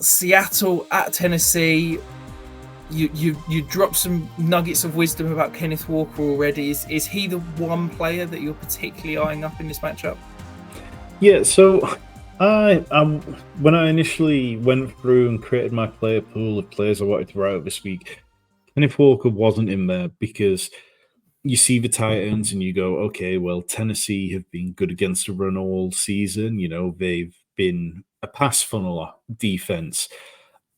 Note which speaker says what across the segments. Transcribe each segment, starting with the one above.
Speaker 1: Seattle at Tennessee. You dropped some nuggets of wisdom about Kenneth Walker already. Is he the one player that you're particularly eyeing up in this matchup?
Speaker 2: Yeah, so I when I initially went through and created my player pool of players I wanted to write up this week, Kenneth Walker wasn't in there because you see the Titans and you go, okay, well, Tennessee have been good against the run all season. You know, they've been a pass funnel defense.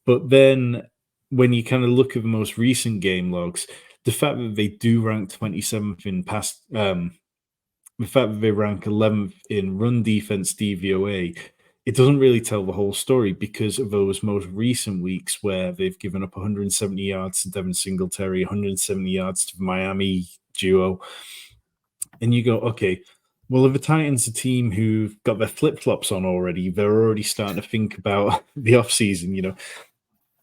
Speaker 2: But then when you kind of look at the most recent game logs, the fact that they do rank 27th in pass, the fact that they rank 11th in run defense DVOA, it doesn't really tell the whole story because of those most recent weeks where they've given up 170 yards to Devin Singletary, 170 yards to the Miami duo. And you go, okay, well, if the Titans a team who've got their flip-flops on already, they're already starting to think about the offseason. You know,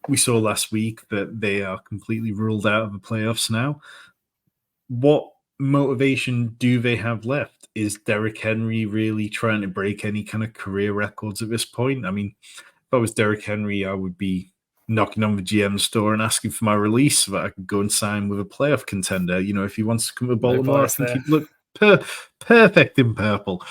Speaker 2: we saw last week that they are completely ruled out of the playoffs now. What motivation do they have left? Is Derrick Henry really trying to break any kind of career records at this point? I mean, if I was Derrick Henry, I would be knocking on the GM's door and asking for my release so that I could go and sign with a playoff contender. You know, if he wants to come to Baltimore, I think he'd look perfect in purple.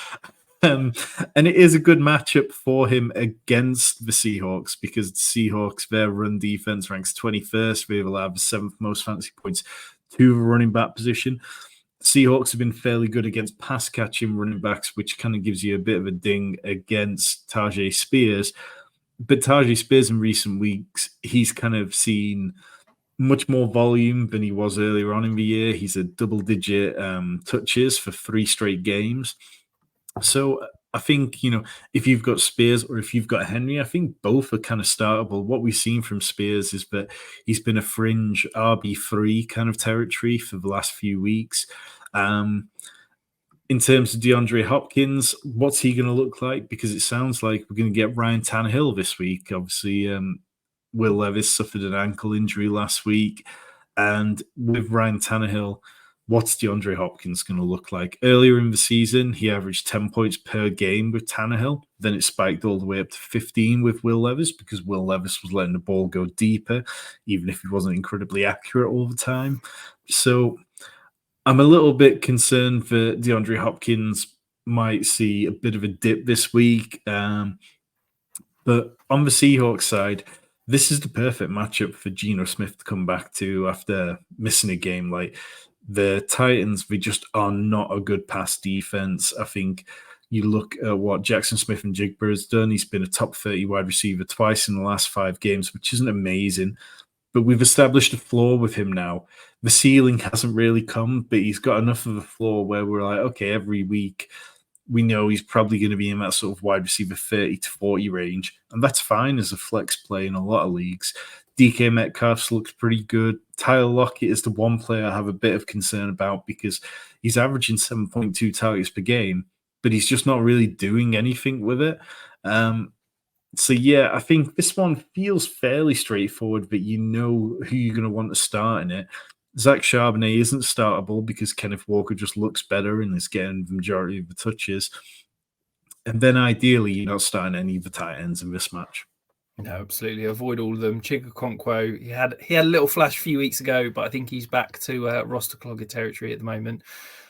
Speaker 2: And it is a good matchup for him against the Seahawks because the Seahawks, their run defense ranks 21st. They've allowed the 7th most fantasy points to the running back position. Seahawks have been fairly good against pass catching running backs, which kind of gives you a bit of a ding against Tajay Spears. But Tajay Spears in recent weeks, he's kind of seen much more volume than he was earlier on in the year. He's a double-digit touches for 3 straight games. So I think, you know, if you've got Spears or if you've got Henry, I think both are kind of startable. What we've seen from Spears is that he's been a fringe RB3 kind of territory for the last few weeks. In terms of DeAndre Hopkins, what's he going to look like? Because it sounds like we're going to get Ryan Tannehill this week. Obviously, Will Levis suffered an ankle injury last week. And with Ryan Tannehill, what's DeAndre Hopkins going to look like? Earlier in the season, he averaged 10 points per game with Tannehill. Then it spiked all the way up to 15 with Will Levis because Will Levis was letting the ball go deeper, even if he wasn't incredibly accurate all the time. So I'm a little bit concerned that DeAndre Hopkins might see a bit of a dip this week. But on the Seahawks side, this is the perfect matchup for Geno Smith to come back to after missing a game. Like the Titans, they just are not a good pass defense. I think you look at what Jackson Smith-Njigba has done. He's been a top 30 wide receiver twice in the last 5 games, which isn't amazing. But we've established a floor with him now. The ceiling hasn't really come, but he's got enough of a floor where we're like, okay, every week we know he's probably going to be in that sort of wide receiver 30 to 40 range. And that's fine as a flex play in a lot of leagues. DK Metcalf looks pretty good. Tyler Lockett is the one player I have a bit of concern about because he's averaging 7.2 targets per game, but he's just not really doing anything with it. So, yeah, I think this one feels fairly straightforward, but you know who you're going to want to start in it. Zach Charbonnet isn't startable because Kenneth Walker just looks better and is getting the majority of the touches. And then ideally, you're not starting any of the tight ends in this match.
Speaker 1: No, absolutely. Avoid all of them. Chigga, he had a little flash a few weeks ago, but I think he's back to roster clogger territory at the moment.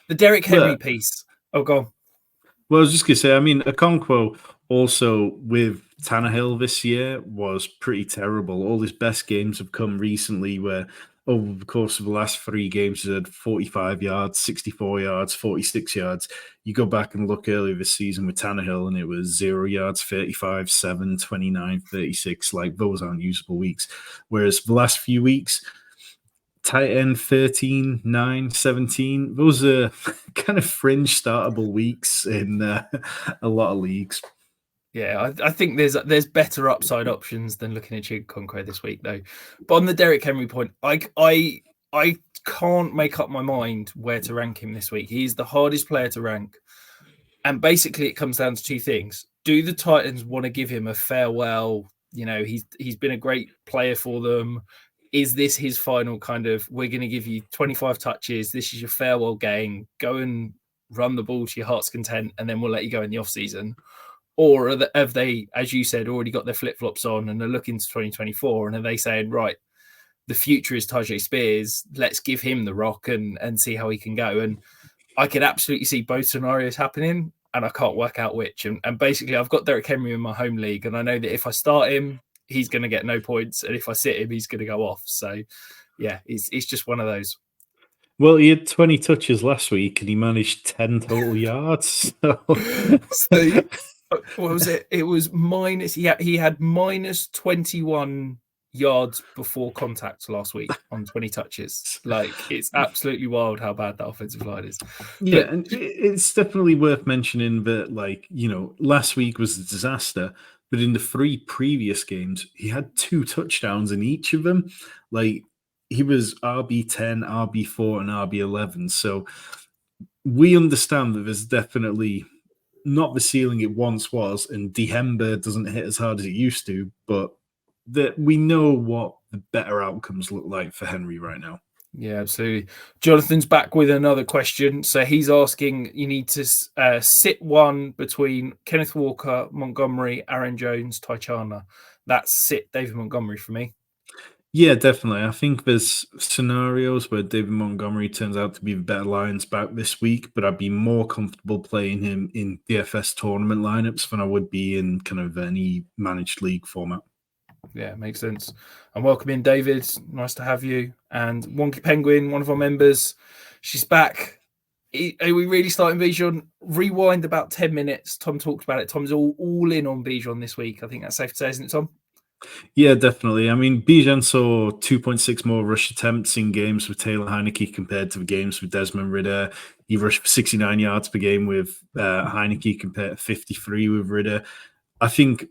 Speaker 1: The Derrick Henry piece. Oh, go on.
Speaker 2: Well, I was just going to say, I mean, Okonkwo also with Tannehill this year was pretty terrible. All his best games have come recently where over the course of the last 3 games, he had 45 yards, 64 yards, 46 yards. You go back and look earlier this season with Tannehill and it was 0 yards, 35, 7, 29, 36. Like those aren't usable weeks. Whereas the last few weeks, tight end 13, 9, 17. Those are kind of fringe startable weeks in a lot of leagues.
Speaker 1: Yeah, I think there's better upside options than looking at Chigga this week, though. But on the Derrick Henry point, I can't make up my mind where to rank him this week. He's the hardest player to rank. And basically it comes down to 2 things. Do the Titans want to give him a farewell? You know, he's been a great player for them. Is this his final kind of, we're going to give you 25 touches. This is your farewell game. Go and run the ball to your heart's content, and then we'll let you go in the offseason. Or have they, as you said, already got their flip-flops on and are looking to 2024? And are they saying, right, the future is Tajay Spears, let's give him the rock and see how he can go? And I could absolutely see both scenarios happening, and I can't work out which. And basically, I've got Derrick Henry in my home league, and I know that if I start him, he's going to get no points, and if I sit him, he's going to go off. So, yeah, it's just one of those.
Speaker 2: Well, he had 20 touches last week, and he managed 10 total yards. So...
Speaker 1: what was it? It was minus. He had minus 21 yards before contact last week on 20 touches. Like, it's absolutely wild how bad that offensive line is.
Speaker 2: Yeah, and it's definitely worth mentioning that, like, last week was a disaster, but in the 3 previous games, he had 2 touchdowns in each of them. Like, he was RB10, RB4, and RB11. So we understand that there's definitely not the ceiling it once was, and Dihemba doesn't hit as hard as it used to, but that we know what the better outcomes look like for Henry right now.
Speaker 1: Yeah, absolutely. Jonathan's back with another question. So he's asking, you need to sit one between Kenneth Walker, Montgomery, Aaron Jones, Tychana. That's sit David Montgomery for me.
Speaker 2: Yeah, definitely. I think there's scenarios where David Montgomery turns out to be the better Lions back this week, but I'd be more comfortable playing him in DFS tournament lineups than I would be in kind of any managed league format.
Speaker 1: Yeah, makes sense. And welcome in, David. Nice to have you. And Wonky Penguin, one of our members, she's back. Are we really starting Bijan? Rewind about 10 minutes. Tom talked about it. Tom's all in on Bijan this week. I think that's safe to say, isn't it, Tom?
Speaker 2: Yeah, definitely. I mean, Bijan saw 2.6 more rush attempts in games with Taylor Heineke compared to the games with Desmond Ridder. He rushed for 69 yards per game with Heineke compared to 53 with Ridder. I think,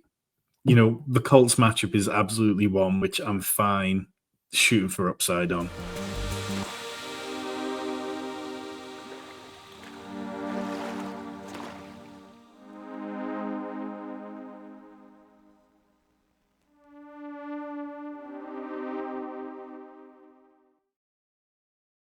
Speaker 2: the Colts matchup is absolutely one which I'm fine shooting for upside on.